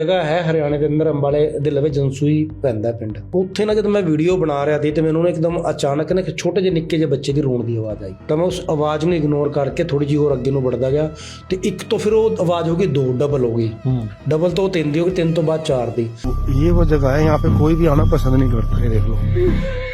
ਜਗ੍ਹਾ ਹੈ ਹਰਿਆਣੇ ਦੇ ਅੰਦਰ ਅੰਬਾਲੇ ਦੇ ਲਵੇ ਜੰਸੂਈ ਪੈਂਦਾ ਪਿੰਡ। ਉੱਥੇ ਨਾ ਜਦੋਂ ਮੈਂ ਵੀਡੀਓ ਬਣਾ ਰਿਹਾ ਸੀ ਤੇ ਮੈਨੂੰ ਨਾ ਇੱਕਦਮ ਅਚਾਨਕ ਨਾ ਇੱਕ ਛੋਟੇ ਜਿਹੇ ਨਿੱਕੇ ਜਿਹੇ ਬੱਚੇ ਦੀ ਰੋਣ ਦੀ ਆਵਾਜ਼ ਆਈ। ਤਾਂ ਮੈਂ ਉਸ ਆਵਾਜ਼ ਨੂੰ ਇਗਨੋਰ ਕਰਕੇ ਥੋੜੀ ਜਿਹੀ ਹੋਰ ਅੱਗੇ ਨੂੰ ਵੜਦਾ ਗਿਆ ਤੇ ਇੱਕ ਤੋਂ ਫਿਰ ਉਹ ਆਵਾਜ਼ ਹੋ ਗਈ 2 ਡਬਲ ਹੋ ਗਈ, डबल तो 3 दी होगी, 3 तो बाद 4 दी। ये वो जगह है यहाँ पे कोई भी आना पसंद नहीं करता है, देख लो।